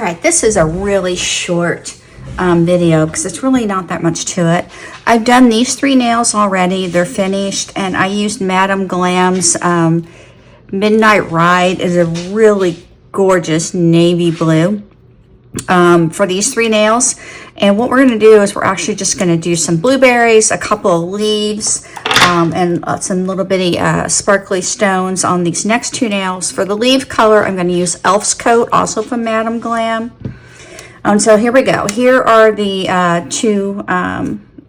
right, this is a really short video because it's really not that much to it. I've done these 3 nails already. They're finished, and I used Madam Glam's Midnight Ride. Is a really gorgeous navy blue for these 3 nails. And what we're going to do is we're actually just going to do some blueberries, a couple of leaves, and some little bitty sparkly stones on these next 2 nails. For the leaf color, I'm going to use Elf's Coat, also from Madam Glam. So here we go. Here are the 2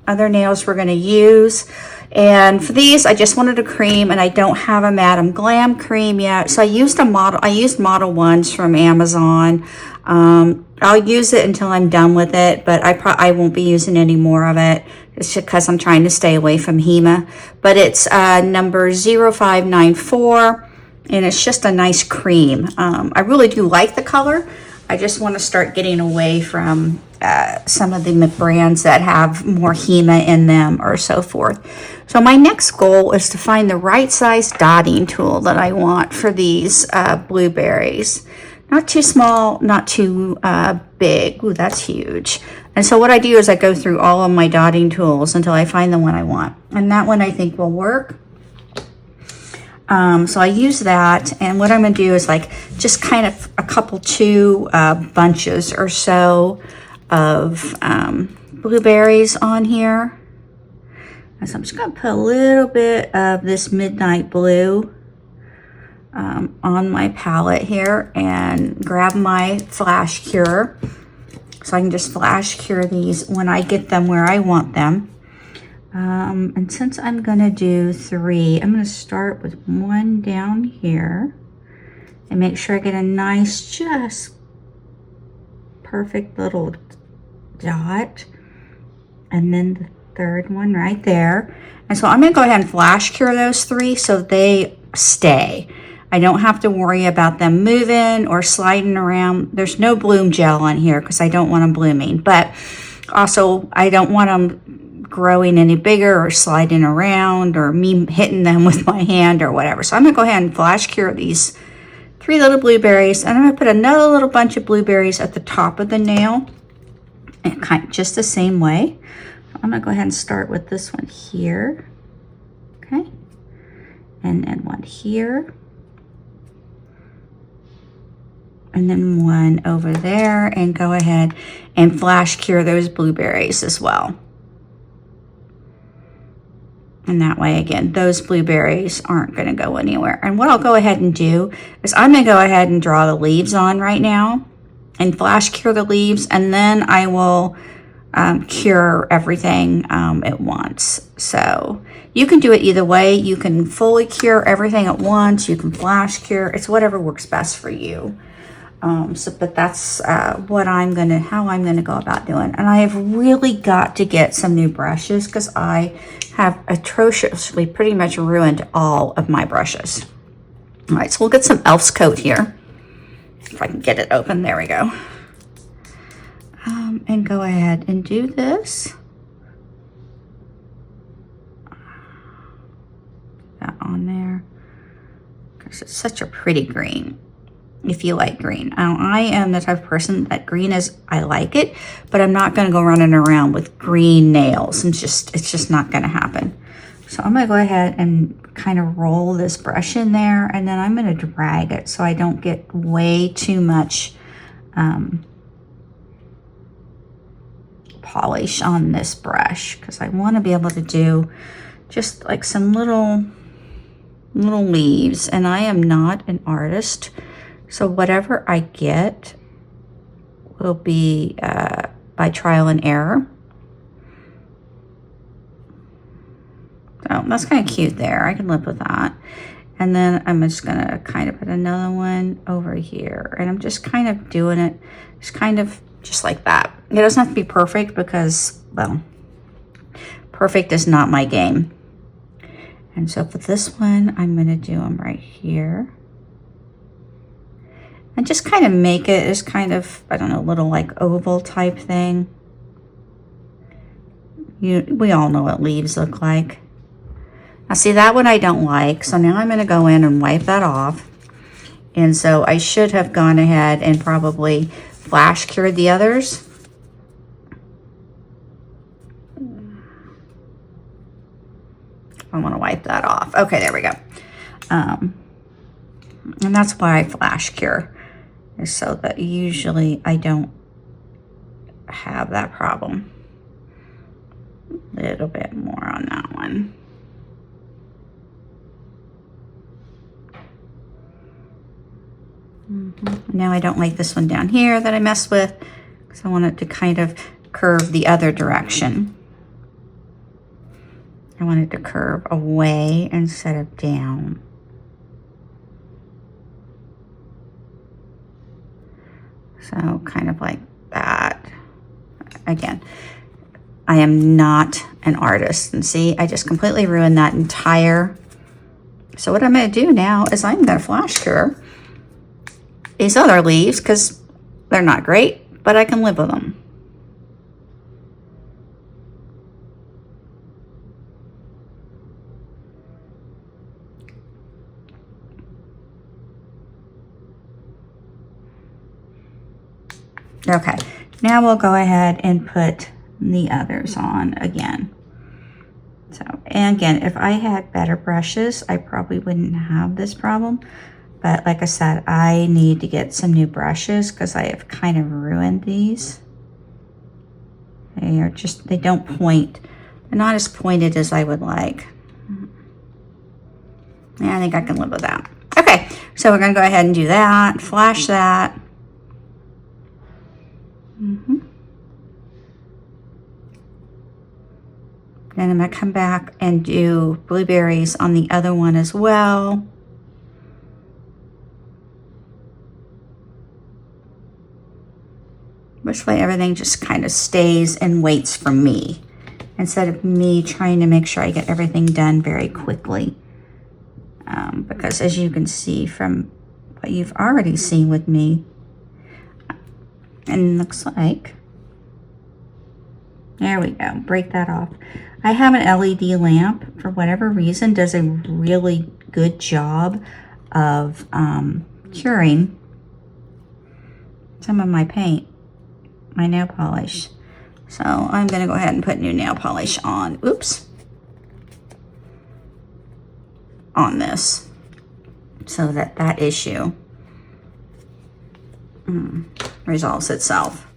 other nails we're going to use. And for these, I just wanted a cream, and I don't have a Madam Glam cream yet. So I used Model 1s from Amazon. I'll use it until I'm done with it, but I won't be using any more of it. It's just because I'm trying to stay away from HEMA. But it's number 0594, and it's just a nice cream. I really do like the color. I just want to start getting away from some of the brands that have more HEMA in them or so forth. So my next goal is to find the right size dotting tool that I want for these blueberries. Not too small, not too big. Ooh, that's huge. And so what I do is I go through all of my dotting tools until I find the one I want. And that one I think will work. So I use that, and what I'm going to do is like just kind of a couple 2 bunches or so of blueberries on here. And so I'm just going to put a little bit of this Midnight Blue on my palette here, and grab my flash cure so I can just flash cure these when I get them where I want them. And since I'm gonna do 3, I'm gonna start with 1 down here and make sure I get a nice, just perfect little dot, and then the 3rd one right there. And so I'm gonna go ahead and flash cure those 3 so they stay. I don't have to worry about them moving or sliding around. There's no bloom gel on here because I don't want them blooming, but also I don't want them growing any bigger or sliding around or me hitting them with my hand or whatever. So I'm gonna go ahead and flash cure these 3 little blueberries, and I'm gonna put another little bunch of blueberries at the top of the nail, and kind of just the same way. I'm gonna go ahead and start with this one here, okay, and then one here, and then one over there, and go ahead and flash cure those blueberries as well. And that way, again, those blueberries aren't going to go anywhere. And what I'll go ahead and do is I'm going to go ahead and draw the leaves on right now and flash cure the leaves, and then I will cure everything at once. So you can do it either way. You can fully cure everything at once. You can flash cure. It's whatever works best for you. But that's how I'm gonna go about doing. And I have really got to get some new brushes because I have atrociously pretty much ruined all of my brushes. All right, so we'll get some Elf's Coat here. If I can get it open, there we go. And go ahead and do this. That on there. Because it's such a pretty green. If you like green. I am the type of person that green is, I like it, but I'm not going to go running around with green nails, and it's just not going to happen. So I'm going to go ahead and kind of roll this brush in there, and then I'm going to drag it so I don't get way too much polish on this brush, because I want to be able to do just like some little leaves, and I am not an artist. So whatever I get will be by trial and error. So that's kind of cute there. I can live with that. And then I'm just going to kind of put another one over here. And I'm just kind of doing it just like that. It doesn't have to be perfect because, well, perfect is not my game. And so for this one, I'm going to do them right here. And just kind of make it as kind of, I don't know, little like oval type thing. We all know what leaves look like. Now see, that one I don't like. So now I'm going to go in and wipe that off. And so I should have gone ahead and probably flash cured the others. I want to wipe that off. Okay, there we go. And that's why I flash cure, is so that usually I don't have that problem. A little bit more on that one. Now I don't like this one down here that I messed with, because I want it to kind of curve the other direction. I want it to curve away instead of down. So kind of like that. Again, I am not an artist. And see, I just completely ruined that entire. So what I'm going to do now is I'm going to flash cure these other leaves, because they're not great, but I can live with them. Okay, now we'll go ahead and put the others on again. So, and again, if I had better brushes, I probably wouldn't have this problem. But like I said, I need to get some new brushes because I have kind of ruined these. They are just, they don't point. They're not as pointed as I would like. Yeah, I think I can live with that. Okay, so we're gonna go ahead and do that, flash that. Then I'm gonna come back and do blueberries on the other one as well. This way everything just kind of stays and waits for me, instead of me trying to make sure I get everything done very quickly. Because as you can see from what you've already seen with me, and looks like, there we go, break that off. I have an LED lamp, for whatever reason, does a really good job of curing some of my paint, my nail polish. So I'm gonna go ahead and put new nail polish on, oops, on this, so that that issue resolves itself.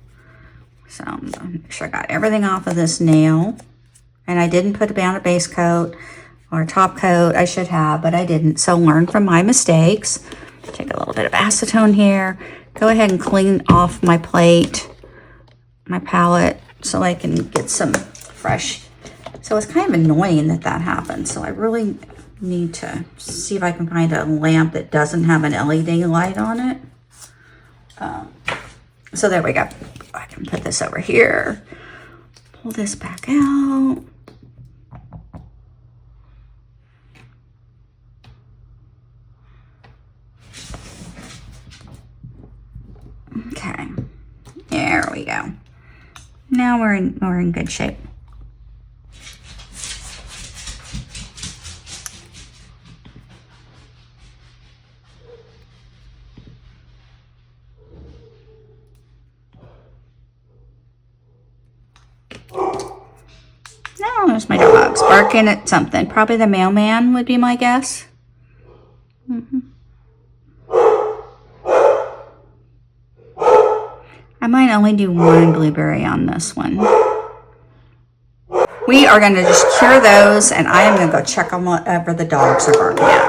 So I'm gonna make sure I got everything off of this nail. And I didn't put down a base coat or a top coat. I should have, but I didn't. So learn from my mistakes. Take a little bit of acetone here. Go ahead and clean off my plate, my palette, so I can get some fresh. So it's kind of annoying that that happened. So I really need to see if I can find a lamp that doesn't have an LED light on it. So there we go. I can put this over here. Pull this back out. Okay, there we go. Now we're in good shape. Now there's my dogs barking at something. Probably the mailman would be my guess. I might only do one blueberry on this one. We are going to just cure those, and I am going to go check on whatever the dogs are barking at.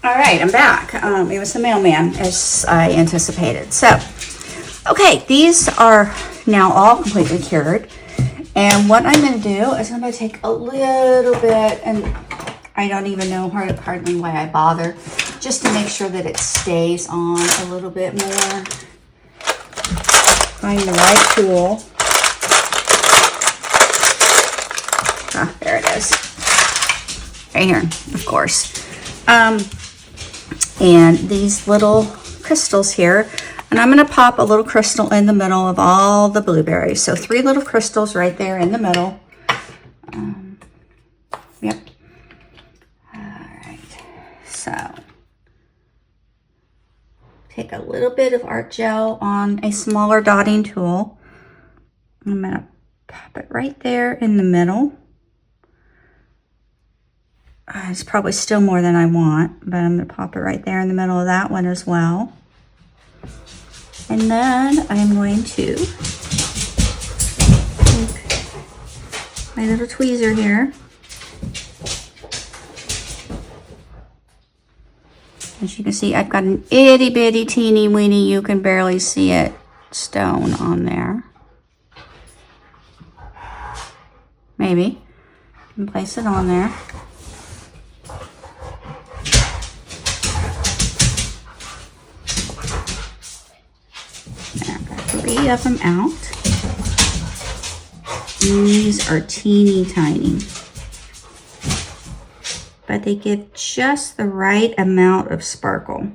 All right, I'm back. It was the mailman, as I anticipated. So, okay, these are now all completely cured. And what I'm going to do is I'm going to take a little bit, and I don't even know hardly why I bother, just to make sure that it stays on a little bit more. Find the right tool. Ah, there it is. Right here, of course. And these little crystals here, and I'm going to pop a little crystal in the middle of all the blueberries. So 3 little crystals right there in the middle. Yep. All right. So little bit of art gel on a smaller dotting tool. I'm going to pop it right there in the middle. It's probably still more than I want, but I'm going to pop it right there in the middle of that one as well. And then I'm going to take my little tweezer here. As you can see, I've got an itty bitty teeny weeny, you can barely see it, stone on there. Maybe. You can place it on there. Three of them out. These are teeny tiny, but they give just the right amount of sparkle.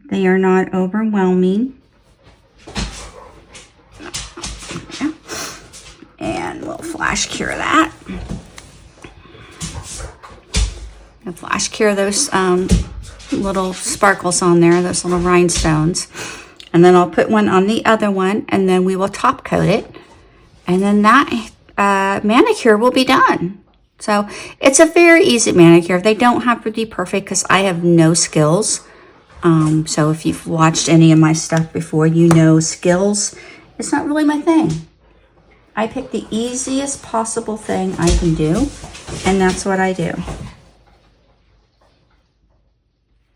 They are not overwhelming. And we'll flash cure that. And flash cure those little sparkles on there, those little rhinestones. And then I'll put one on the other one, and then we will top coat it. And then that manicure will be done. So it's a very easy manicure. They don't have to be perfect because I have no skills. So if you've watched any of my stuff before, you know skills. It's not really my thing. I pick the easiest possible thing I can do, and that's what I do.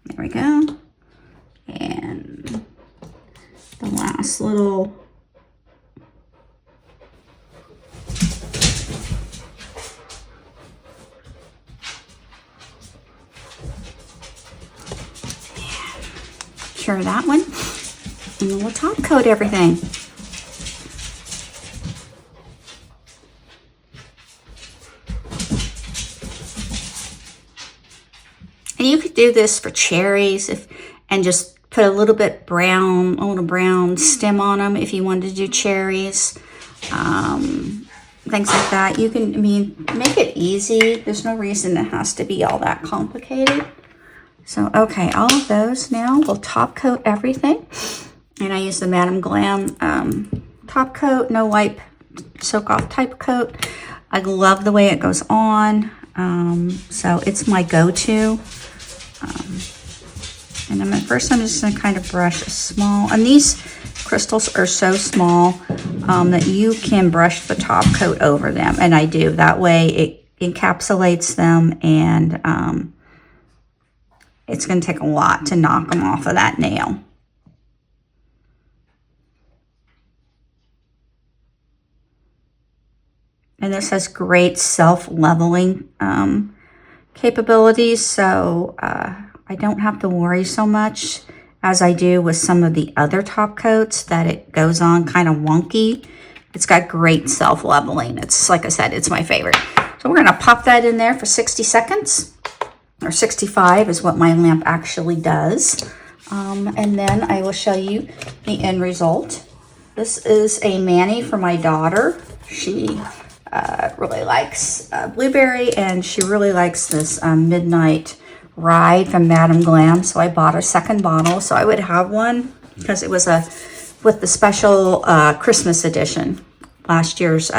There we go. And the last little cure that one, and then we'll top coat everything. And you could do this for cherries and just put a little bit brown, a little brown stem on them if you wanted to do cherries, things like that. You can, make it easy. There's no reason it has to be all that complicated. So, okay, all of those now. We'll top coat everything. And I use the Madam Glam top coat, no wipe, soak off type coat. I love the way it goes on. So it's my go-to. And then first I'm just going to kind of brush a small, and these crystals are so small that you can brush the top coat over them, and I do. That way it encapsulates them, and it's going to take a lot to knock them off of that nail. And this has great self-leveling capabilities, so I don't have to worry so much as I do with some of the other top coats that it goes on kind of wonky. It's got great self-leveling. It's, like I said, it's my favorite. So we're going to pop that in there for 60 seconds, or 65 is what my lamp actually does. And then I will show you the end result. This is a mani for my daughter. She really likes blueberry, and she really likes this Midnight Ride from Madam Glam. So I bought a second bottle, so I would have one because it was with the special Christmas edition, last year's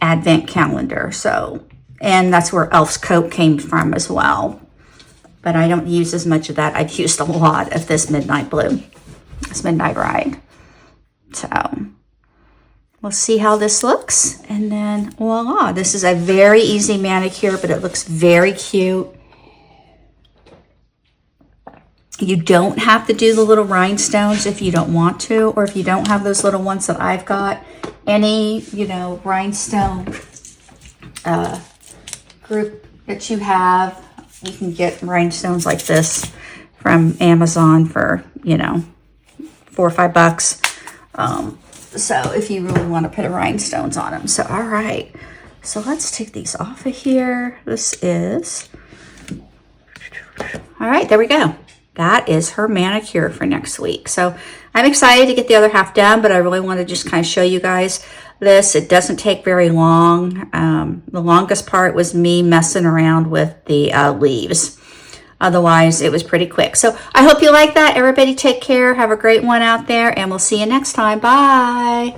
advent calendar. So, and that's where Elf's Coat came from as well. But I don't use as much of that. I've used a lot of this Midnight Blue, this Midnight Ride. So we'll see how this looks, and then voila. This is a very easy manicure, but it looks very cute. You don't have to do the little rhinestones if you don't want to, or if you don't have those little ones that I've got. Any, rhinestone group that you have, you can get rhinestones like this from Amazon for, $4 or $5. So if you really want to put rhinestones on them. So, all right. So let's take these off of here. This is, all right, there we go. That is her manicure for next week. So I'm excited to get the other half done, but I really want to just kind of show you guys this. It doesn't take very long. The longest part was me messing around with the leaves. Otherwise, it was pretty quick. So I hope you like that. Everybody take care. Have a great one out there, and we'll see you next time. Bye.